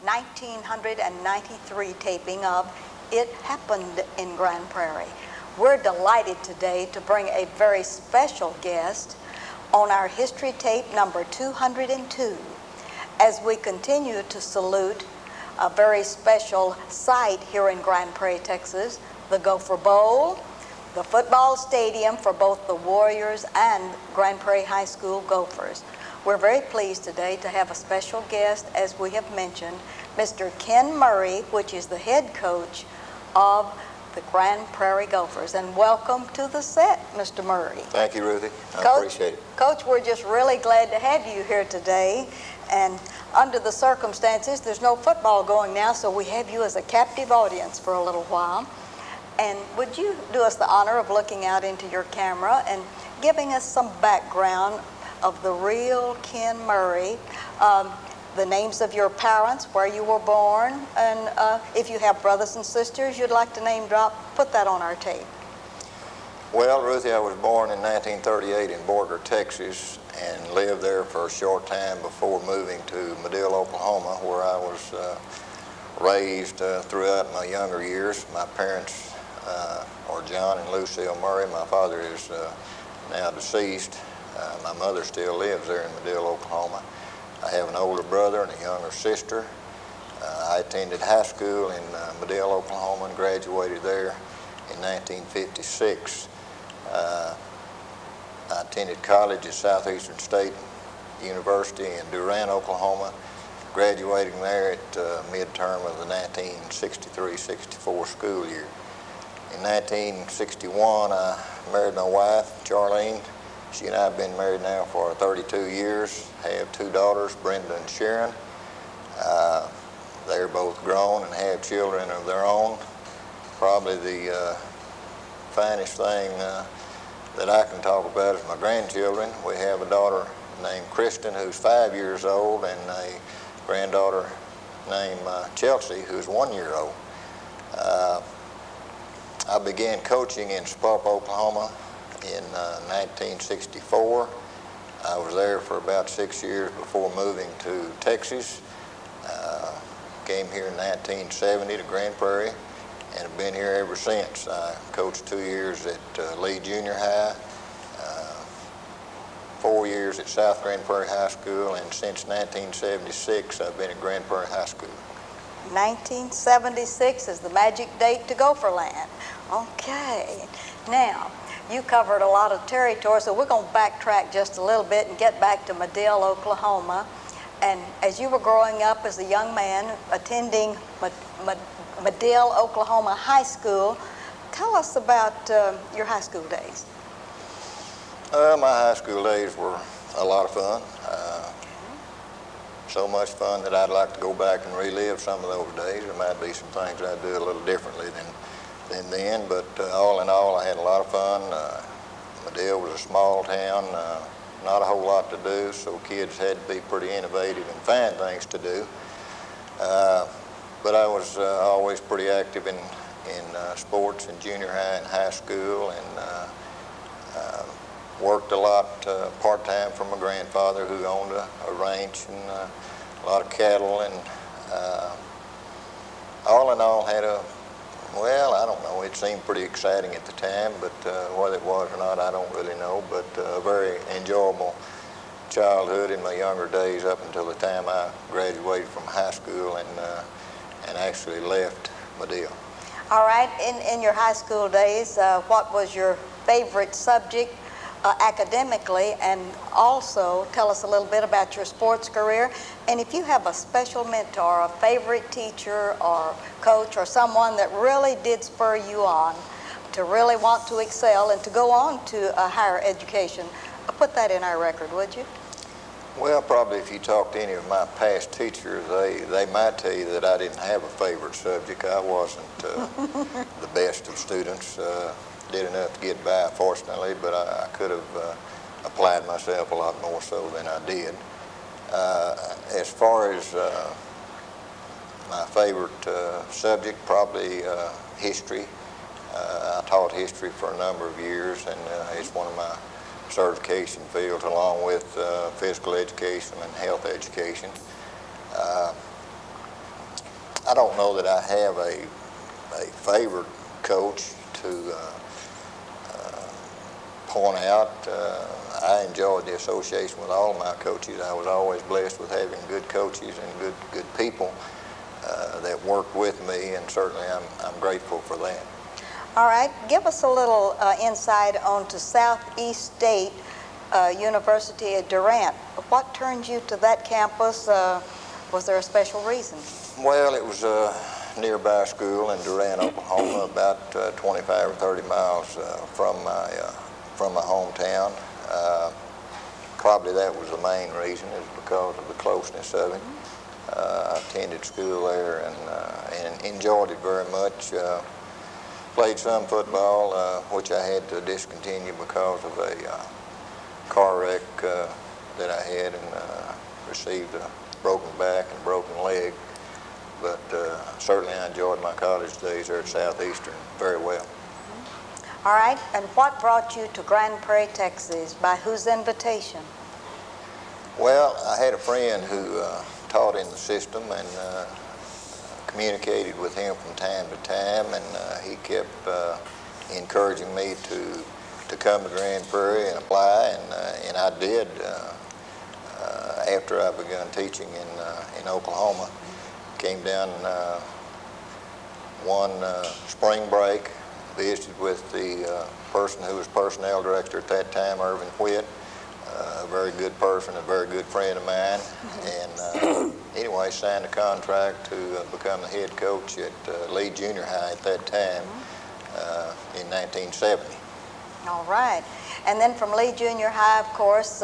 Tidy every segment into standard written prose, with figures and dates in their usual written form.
1993 taping of It Happened in Grand Prairie. We're delighted today to bring a very special guest on our history tape number 202 as we continue to salute a very special site here in Grand Prairie, Texas, the Gopher Bowl, the football stadium for both the Warriors and Grand Prairie High School Gophers. We're very pleased today to have a special guest, as we have mentioned, Mr. Ken Murray, which is the head coach of the Grand Prairie Gophers. And welcome to the set, Mr. Murray. Thank you, Ruthie. I appreciate it. Coach, we're just really glad to have you here today. And under the circumstances, there's no football going now, so we have you as a captive audience for a little while. And would you do us the honor of looking out into your camera and giving us some background of the real Ken Murray, the names of your parents, where you were born, and if you have brothers and sisters you'd like to name drop, put that on our tape. Well, Ruthie, I was born in 1938 in Borger, Texas, and lived there for a short time before moving to Madill, Oklahoma, where I was raised throughout my younger years. My parents are John and Lucille Murray. My father is now deceased. My mother still lives there in Madill, Oklahoma. I have an older brother and a younger sister. I attended high school in Madill, Oklahoma, and graduated there in 1956. I attended college at Southeastern State University in Durant, Oklahoma, graduating there at midterm of the 1963-64 school year. In 1961, I married my wife, Charlene. She and I have been married now for 32 years, have two daughters, Brenda and Sharon. They're both grown and have children of their own. Probably the finest thing that I can talk about is my grandchildren. We have a daughter named Kristen, who's 5 years old, and a granddaughter named Chelsea, who's 1 year old. I began coaching in Spulp, Oklahoma in 1964. I was there for about 6 years before moving to Texas. Came here in 1970 to Grand Prairie and have been here ever since. I coached 2 years at Lee Junior High, 4 years at South Grand Prairie High School, and since 1976 I've been at Grand Prairie High School. 1976 is the magic date to Gopherland. Okay, now you covered a lot of territory, so we're going to backtrack just a little bit and get back to Madill, Oklahoma. And as you were growing up as a young man attending Madill, Oklahoma High School, tell us about your high school days. My high school days were a lot of fun. So much fun that I'd like to go back and relive some of those days. There might be some things I'd do a little differently than then, but all in all, I had a lot of fun. Madill was a small town, not a whole lot to do, so kids had to be pretty innovative and find things to do. But I was always pretty active in sports in junior high and high school, and worked a lot part-time for my grandfather, who owned a ranch and a lot of cattle, and all in all had well, I don't know, it seemed pretty exciting at the time, but whether it was or not, I don't really know, but a very enjoyable childhood in my younger days up until the time I graduated from high school and actually left Madill. All right, in your high school days, what was your favorite subject academically, and also tell us a little bit about your sports career, and if you have a special mentor, a favorite teacher or coach or someone that really did spur you on to really want to excel and to go on to a higher education, put that in our record, would you? Well, probably if you talk to any of my past teachers, they might tell you that I didn't have a favorite subject. I wasn't the best of students. Did enough to get by, fortunately, but I could have applied myself a lot more so than I did. As far as my favorite subject, probably history. I taught history for a number of years, and it's one of my certification fields, along with physical education and health education. I don't know that I have a favorite coach to point out. I enjoyed the association with all of my coaches. I was always blessed with having good coaches and good people that worked with me, and certainly I'm grateful for that. All right, give us a little insight onto Southeast State University at Durant. What turned you to that campus? Was there a special reason? Well, it was a nearby school in Durant, Oklahoma, about 25 or 30 miles from my hometown. Probably that was the main reason, is because of the closeness of it. I attended school there and enjoyed it very much. Played some football, which I had to discontinue because of a car wreck that I had, and received a broken back and broken leg. But certainly I enjoyed my college days there at Southeastern very well. All right, and what brought you to Grand Prairie, Texas? By whose invitation? Well, I had a friend who taught in the system, and communicated with him from time to time, and he kept encouraging me to come to Grand Prairie and apply, and I did after I begun teaching in Oklahoma. Came down one spring break, visited with the person who was personnel director at that time, Irvin Whitt, a very good person, a very good friend of mine, and anyway, signed a contract to become the head coach at Lee Junior High at that time in 1970. All right, and then from Lee Junior High, of course,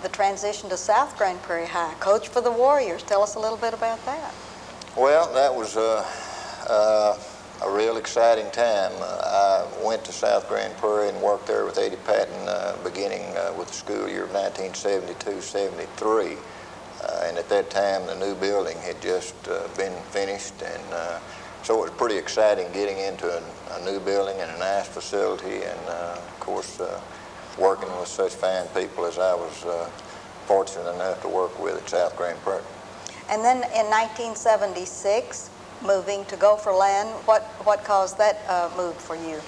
the transition to South Grand Prairie High. Coach for the Warriors. Tell us a little bit about that. Well, that was a real exciting time. I went to South Grand Prairie and worked there with Eddie Patton beginning with the school year of 1972-73. And at that time, the new building had just been finished, and so it was pretty exciting getting into a new building and a nice facility, and of course, working with such fine people as I was fortunate enough to work with at South Grand Prairie. And then in 1976, moving to Gopherland, what caused that move for you?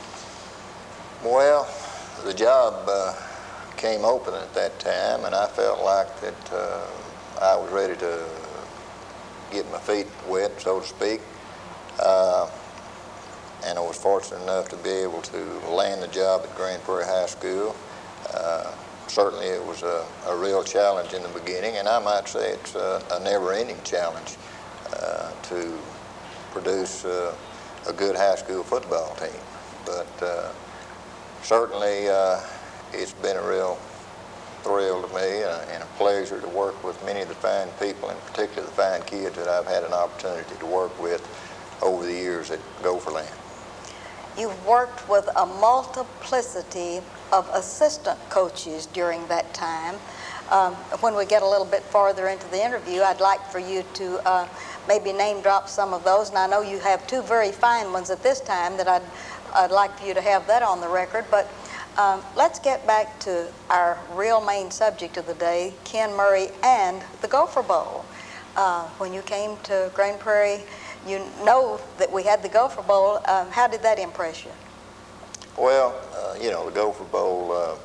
Well, the job came open at that time, and I felt like that I was ready to get my feet wet, so to speak. And I was fortunate enough to be able to land the job at Grand Prairie High School. Certainly it was a real challenge in the beginning, and I might say it's a never-ending challenge to produce a good high school football team. But certainly it's been a real thrill to me and a pleasure to work with many of the fine people, in particular the fine kids that I've had an opportunity to work with over the years at Gopherland. You've worked with a multiplicity of assistant coaches during that time. When we get a little bit farther into the interview, I'd like for you to maybe name drop some of those. And I know you have two very fine ones at this time that I'd like for you to have that on the record. But let's get back to our real main subject of the day, Ken Murray and the Gopher Bowl. When you came to Grand Prairie, you know that we had the Gopher Bowl. How did that impress you? Well, you know, the Gopher Bowl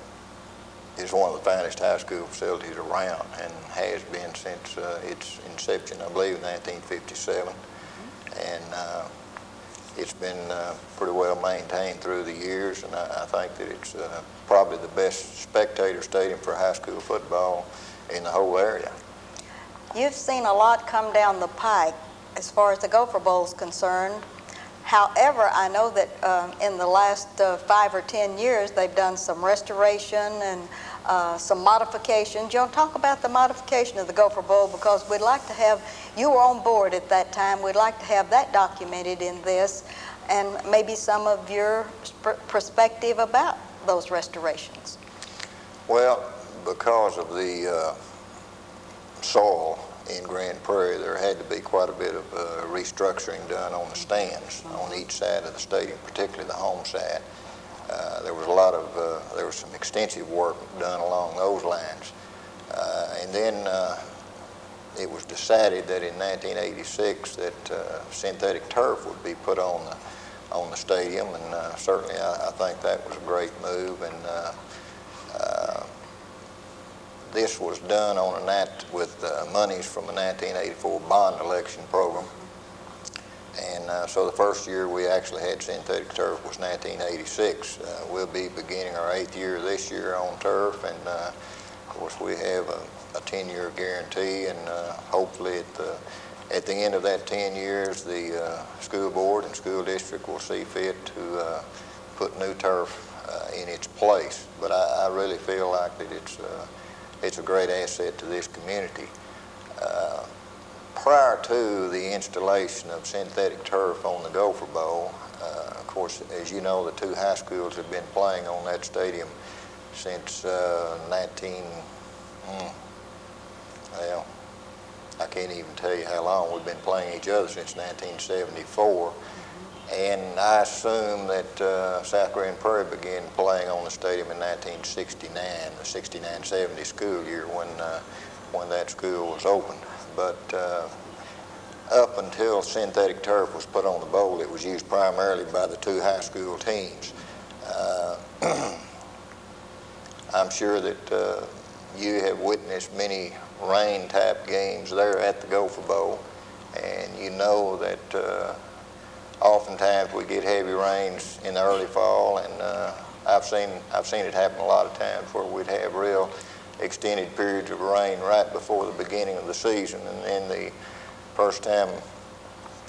is one of the finest high school facilities around, and has been since its inception, I believe, in 1957. And it's been pretty well maintained through the years, and I think that it's probably the best spectator stadium for high school football in the whole area. You've seen a lot come down the pike as far as the Gopher Bowl is concerned. However, I know that in the last 5 or 10 years, they've done some restoration and some modifications. You want to talk about the modification of the Gopher Bowl, because we'd like to have, you were on board at that time, we'd like to have that documented in this, and maybe some of your perspective about those restorations. Well, because of the soil in Grand Prairie, there had to be quite a bit of restructuring done on the stands on each side of the stadium, particularly the home side. There was some extensive work done along those lines. And then it was decided that in 1986 that synthetic turf would be put on the stadium, and certainly I think that was a great move. And this was done on with monies from a 1984 bond election program. And so the first year we actually had synthetic turf was 1986. We'll be beginning our 8th year this year on turf, and of course we have a 10-year guarantee, and hopefully at the end of that 10 years, the school board and school district will see fit to put new turf in its place. But I really feel like that it's a great asset to this community. Prior to the installation of synthetic turf on the Gopher Bowl, of course, as you know, the two high schools have been playing on that stadium since well, I can't even tell you how long. We've been playing each other since 1974. And I assume that South Grand Prairie began playing on the stadium in 1969, the 69-70 school year when that school was opened. But up until synthetic turf was put on the bowl, it was used primarily by the two high school teams. I'm sure that you have witnessed many rain-type games there at the Gopher Bowl, and you know that oftentimes we get heavy rains in the early fall, and I've seen it happen a lot of times where we'd have real extended periods of rain right before the beginning of the season, and then the first time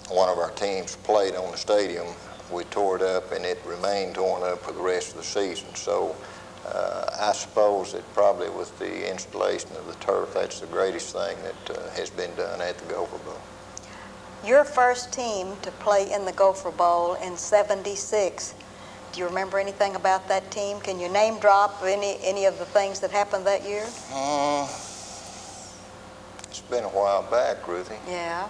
one of our teams played on the stadium, we tore it up, and it remained torn up for the rest of the season. So I suppose that probably with the installation of the turf, that's the greatest thing that has been done at the Gopher Bowl. Your first team to play in the Gopher Bowl in '76. Do you remember anything about that team? Can you name drop any of the things that happened that year? It's been a while back, Ruthie. Yeah.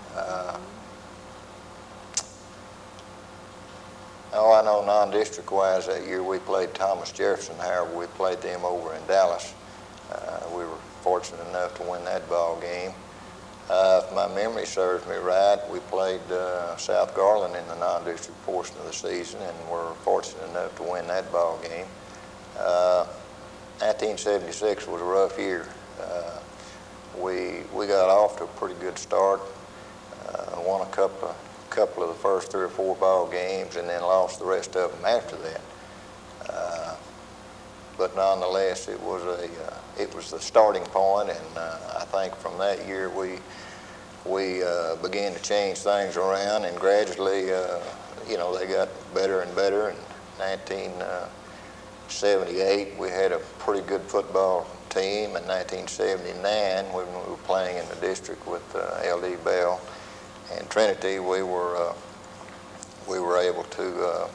Oh, I know non-district-wise that year we played Thomas Jefferson. However, we played them over in Dallas. We were fortunate enough to win that ball game. If my memory serves me right, we played South Garland in the non-district portion of the season, and were fortunate enough to win that ball game. 1976 was a rough year. We got off to a pretty good start. Won a couple of the first 3 or 4 ball games, and then lost the rest of them after that. But nonetheless, it was the starting point, and I think from that year we began to change things around, and gradually, they got better and better. In 1978, we had a pretty good football team. In 1979, when we were playing in the district with L.D. Bell and Trinity, we were able to.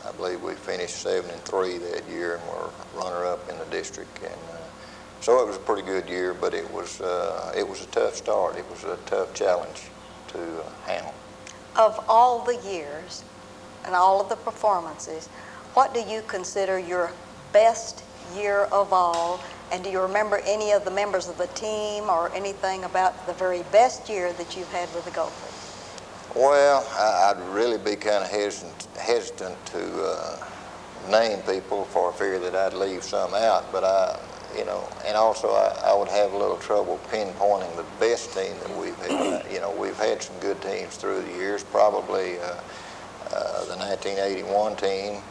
I believe we finished 7-3 that year, and were runner-up in the district. And so it was a pretty good year, but it was a tough start. It was a tough challenge to handle. Of all the years and all of the performances, what do you consider your best year of all? And do you remember any of the members of the team or anything about the very best year that you've had with the Gophers? Well, I'd really be kind of hesitant to name people for fear that I'd leave some out. But and also I would have a little trouble pinpointing the best team that we've had. We've had some good teams through the years. Probably the 1981 team,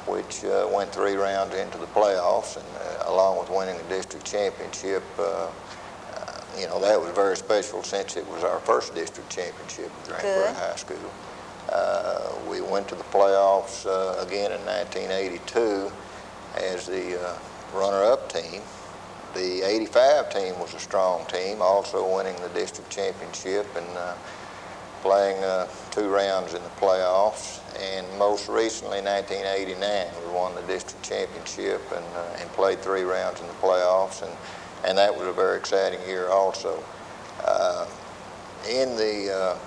which went 3 rounds into the playoffs, and along with winning the district championship. That was very special since it was our first district championship at Grand Prairie High School. We went to the playoffs again in 1982 as the runner-up team. The 85 team was a strong team, also winning the district championship and playing 2 rounds in the playoffs. And most recently, 1989, we won the district championship and played 3 rounds in the playoffs. And that was a very exciting year also. In the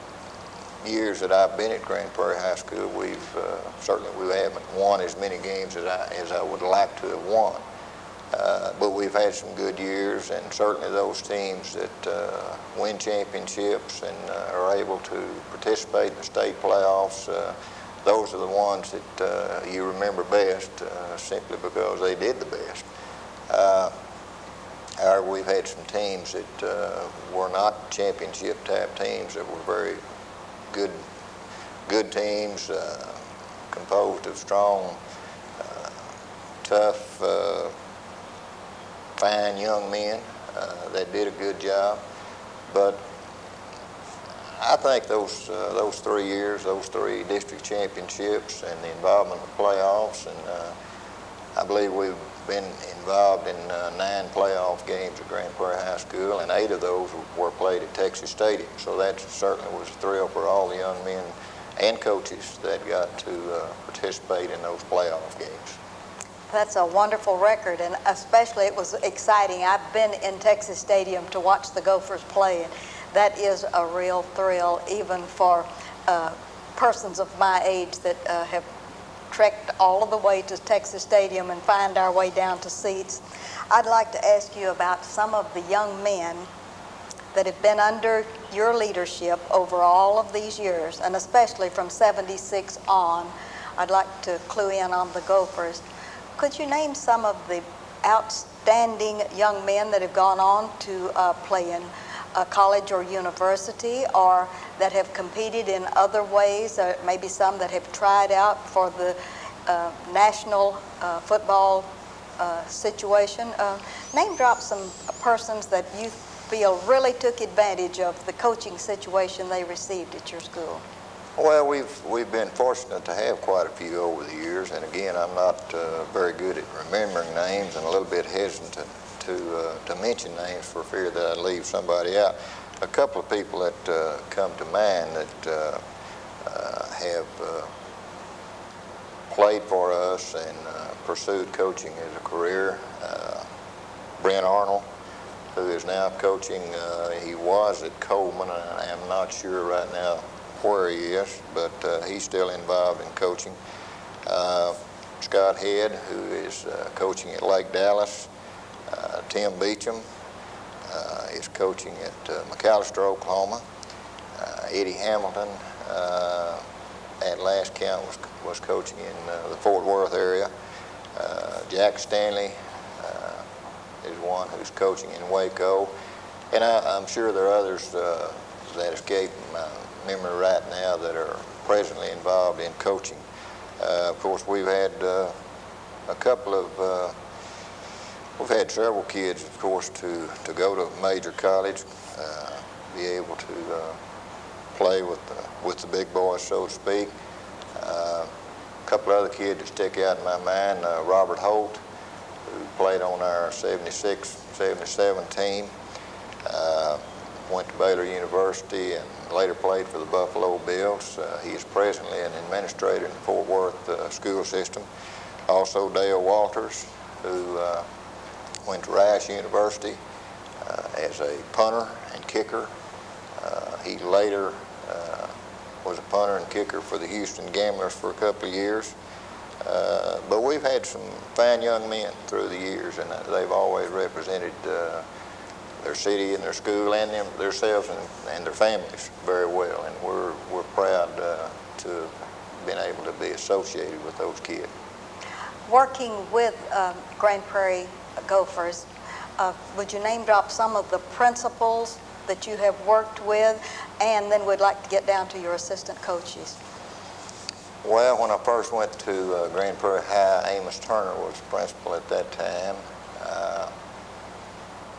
years that I've been at Grand Prairie High School, we haven't won as many games as I would like to have won. But we've had some good years, and certainly those teams that win championships and are able to participate in the state playoffs, those are the ones that you remember best simply because they did the best. However, we've had some teams that were not championship-type teams that were very good teams, composed of strong, tough, fine young men that did a good job. But I think those 3 years, those 3 district championships and the involvement in the playoffs, and I believe we've been involved in 9 playoff games at Grand Prairie High School, and 8 of those were played at Texas Stadium. So that certainly was a thrill for all the young men and coaches that got to participate in those playoff games. That's a wonderful record, and especially it was exciting. I've been in Texas Stadium to watch the Gophers play, and that is a real thrill, even for persons of my age that have trekked all of the way to Texas Stadium and find our way down to seats. I'd like to ask you about some of the young men that have been under your leadership over all of these years, and especially from '76 on. I'd like to clue in on the Gophers. Could you name some of the outstanding young men that have gone on to play in college or university, or that have competed in other ways, or maybe some that have tried out for the national football situation? Name drop some persons that you feel really took advantage of the coaching situation they received at your school. Well, we've been fortunate to have quite a few over the years, and again, I'm not very good at remembering names and a little bit hesitant to mention names for fear that I'd leave somebody out. A couple of people that come to mind that have played for us and pursued coaching as a career. Brent Arnold, who is now coaching, he was at Coleman, and I'm not sure right now where he is, but he's still involved in coaching. Scott Head, who is coaching at Lake Dallas. Tim Beecham is coaching at McAllister, Oklahoma. Eddie Hamilton, at last count, was coaching in the Fort Worth area. Jack Stanley is one who's coaching in Waco. And I'm sure there are others that escape my memory right now that are presently involved in coaching. Of course, we've had a couple of we've had several kids, of course, to go to major college, be able to play with the big boys, so to speak. A couple other kids that stick out in my mind, Robert Holt, who played on our 76, 77 team, went to Baylor University and later played for the Buffalo Bills. He is presently an administrator in the Fort Worth school system. Also Dale Walters, who went to Rice University as a punter and kicker. He later was a punter and kicker for the Houston Gamblers for a couple of years. But we've had some fine young men through the years, and they've always represented their city and their school and themselves and their families very well, and we're proud to have been able to be associated with those kids. Working with Grand Prairie Gophers, would you name drop some of the principals that you have worked with, and then we'd like to get down to your assistant coaches? Well, when I first went to Grand Prairie High, Amos Turner was the principal at that time,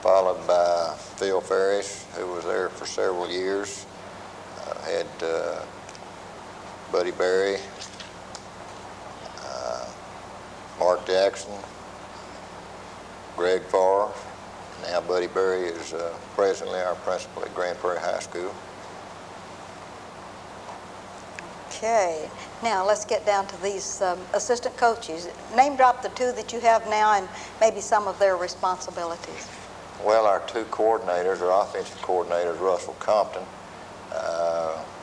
followed by Phil Ferris, who was there for several years. Had Buddy Berry, Mark Jackson, Greg Farr. Now Buddy Berry is presently our principal at Grand Prairie High School. Okay, now let's get down to these assistant coaches. Name drop the 2 that you have now and maybe some of their responsibilities. Well, our 2 coordinators, our offensive coordinators, Russell Compton.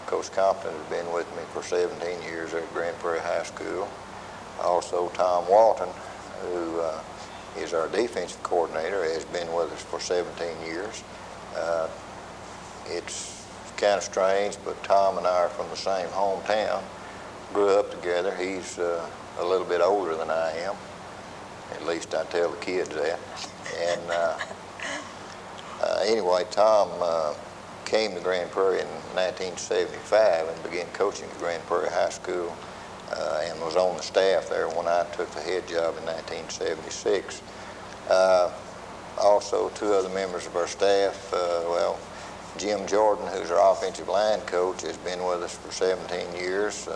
Coach Compton has been with me for 17 years at Grand Prairie High School. Also Tom Walton, who is our defensive coordinator, has been with us for 17 years. It's kind of strange, but Tom and I are from the same hometown, grew up together. He's a little bit older than I am. At least I tell the kids that. And anyway, Tom came to Grand Prairie in 1975 and began coaching at Grand Prairie High School and was on the staff there when I took the head job in 1976. Also, two other members of our staff, Jim Jordan, who's our offensive line coach, has been with us for 17 years.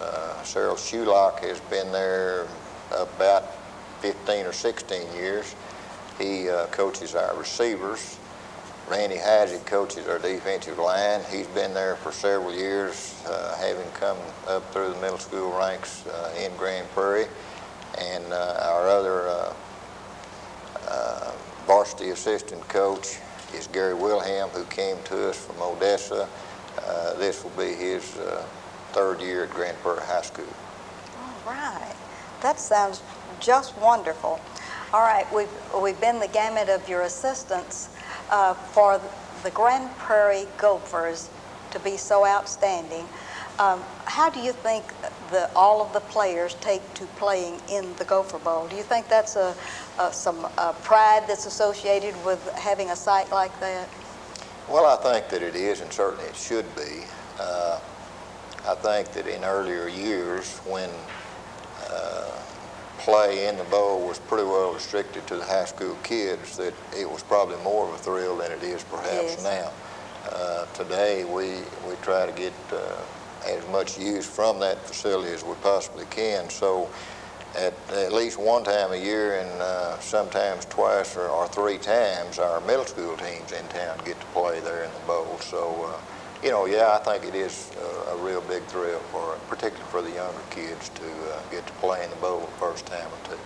Cyril Shulock has been there about 15 or 16 years. He coaches our receivers. Randy Heisig coaches our defensive line. He's been there for several years, having come up through the middle school ranks in Grand Prairie. And our other varsity assistant coach is Gary Wilhelm, who came to us from Odessa. This will be his third year at Grand Prairie High School. All right. That sounds just wonderful. All right, we've been the gamut of your assistants. For the Grand Prairie Gophers to be so outstanding, how do you think all of the players take to playing in the Gopher Bowl? Do you think that's some pride that's associated with having a site like that? Well, I think that it is, and certainly it should be. I think that in earlier years, when play in the bowl was pretty well restricted to the high school kids, that it was probably more of a thrill than it is perhaps now. Today, we try to get as much use from that facility as we possibly can. So at least one time a year, and sometimes twice or three times, our middle school teams in town get to play there in the bowl. So, I think it is a real big thrill, particularly for the younger kids, to get to play in the bowl the first time or two.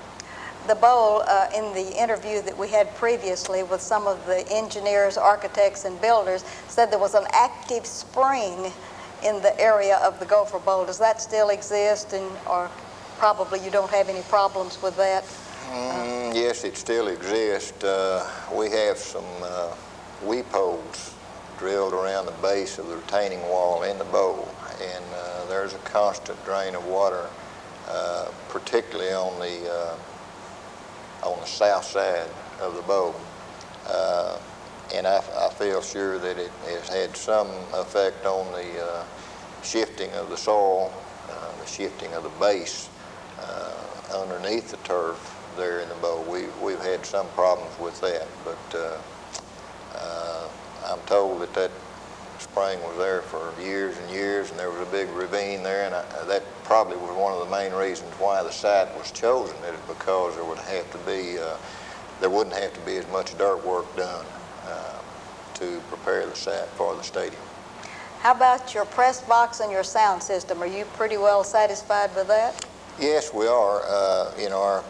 The bowl, in the interview that we had previously with some of the engineers, architects, and builders, said there was an active spring in the area of the Gopher Bowl. Does that still exist, or probably you don't have any problems with that? Yes, it still exists. We have some weep holes drilled around the base of the retaining wall in the bowl, and there's a constant drain of water, particularly on the south side of the bowl. And I feel sure that it has had some effect on the shifting of the soil, the shifting of the base underneath the turf there in the bowl. We've had some problems with that, but I'm told that spring was there for years and years, and there was a big ravine there, and that probably was one of the main reasons why the site was chosen, is because there wouldn't have to be as much dirt work done to prepare the site for the stadium. How about your press box and your sound system? Are you pretty well satisfied with that? Yes, we are.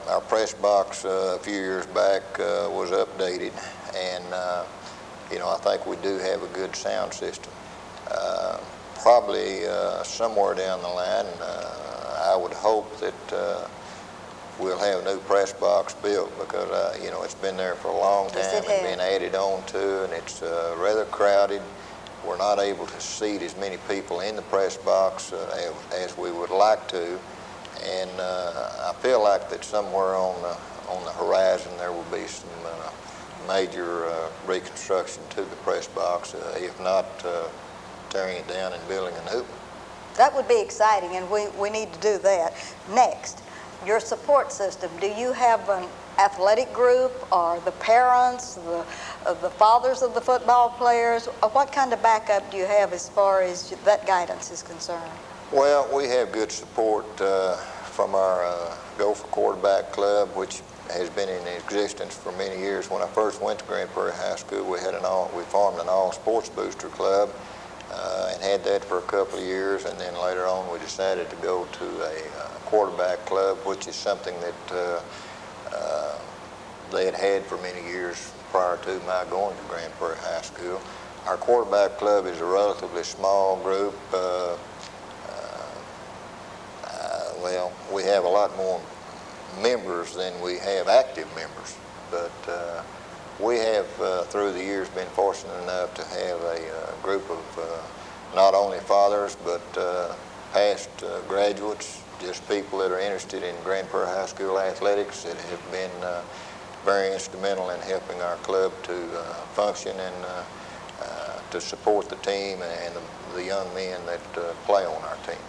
Our press box a few years back was updated, and I think we do have a good sound system. Probably somewhere down the line, I would hope that we'll have a new press box built, because it's been there for a long time. Yes, It's been added on to, and it's rather crowded. We're not able to seat as many people in the press box as we would like to, and I feel like that somewhere on the horizon there will be some major reconstruction to the press box, if not tearing it down and building a new one. That would be exciting, and we need to do that. Next, your support system. Do you have an athletic group, or the parents, the fathers of the football players? What kind of backup do you have as far as that guidance is concerned? Well, we have good support from our Gopher Quarterback Club, which has been in existence for many years. When I first went to Grand Prairie High School, we formed an all sports booster club and had that for a couple of years, and then later on we decided to go to a quarterback club, which is something that they had had for many years prior to my going to Grand Prairie High School. Our quarterback club is a relatively small group. We have a lot more members than we have active members, but we have, through the years, been fortunate enough to have a group of not only fathers, but past graduates, just people that are interested in Grand Prairie High School athletics that have been very instrumental in helping our club to function and to support the team and the young men that play on our team.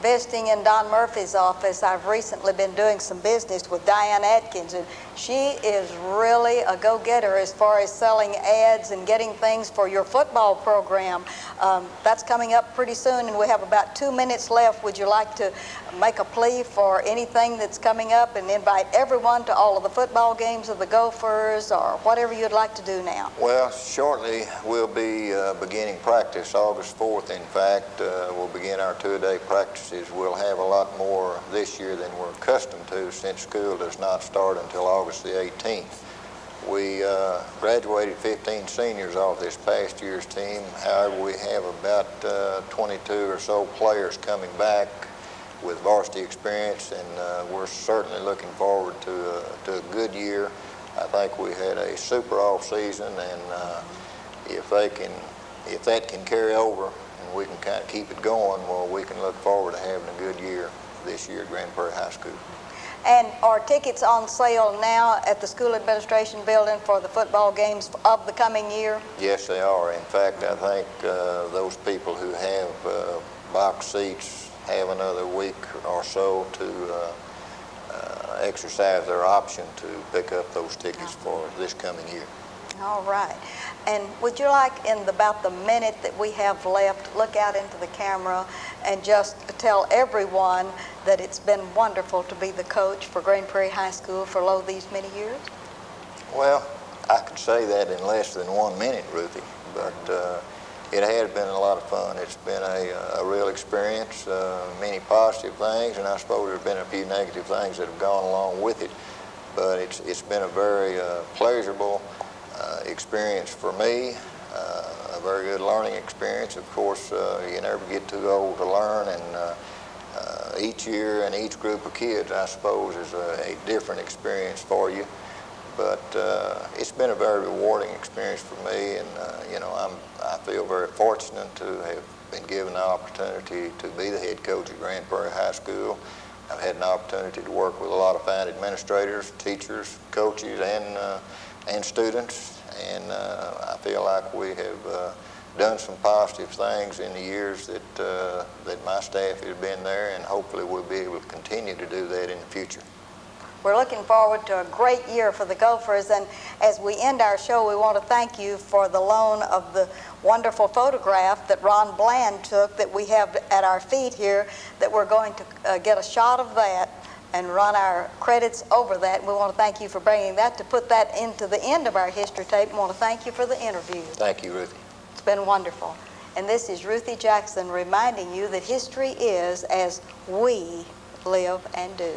Visiting in Don Murphy's office, I've recently been doing some business with Diane Atkins, and she is really a go-getter as far as selling ads and getting things for your football program. That's coming up pretty soon, and we have about 2 minutes left. Would you like to make a plea for anything that's coming up and invite everyone to all of the football games of the Gophers, or whatever you'd like to do now? Well, shortly we'll be beginning practice, August 4th in fact. We'll begin our two-a-day practices. We'll have a lot more this year than we're accustomed to, since school does not start until August the 18th. We graduated 15 seniors off this past year's team. However, we have about 22 or so players coming back with varsity experience, and we're certainly looking forward to a good year. I think we had a super off season, and if that can carry over and we can kind of keep it going, well, we can look forward to having a good year this year at Grand Prairie High School. And are tickets on sale now at the school administration building for the football games of the coming year? Yes, they are. In fact, I think those people who have box seats have another week or so to exercise their option to pick up those tickets for this coming year. All right. And would you like, in about the minute that we have left, look out into the camera and just tell everyone that it's been wonderful to be the coach for Grand Prairie High School for these many years? Well, I could say that in less than 1 minute, Ruthie, but it has been a lot of fun. It's been a real experience, many positive things, and I suppose there have been a few negative things that have gone along with it, but it's been a very pleasurable experience for me, a very good learning experience. Of course, you never get too old to learn, and each year and each group of kids, I suppose, is a different experience for you. But it's been a very rewarding experience for me, and I feel very fortunate to have been given the opportunity to be the head coach at Grand Prairie High School. I've had an opportunity to work with a lot of fine administrators, teachers, coaches, and students, and I feel like we have done some positive things in the years that my staff has been there, and hopefully we'll be able to continue to do that in the future. We're looking forward to a great year for the Gophers, and as we end our show, we want to thank you for the loan of the wonderful photograph that Ron Bland took that we have at our feet here, that we're going to get a shot of that and run our credits over that. We want to thank you for bringing that to put that into the end of our history tape. We want to thank you for the interview. Thank you, Ruthie. It's been wonderful. And this is Ruthie Jackson reminding you that history is as we live and do.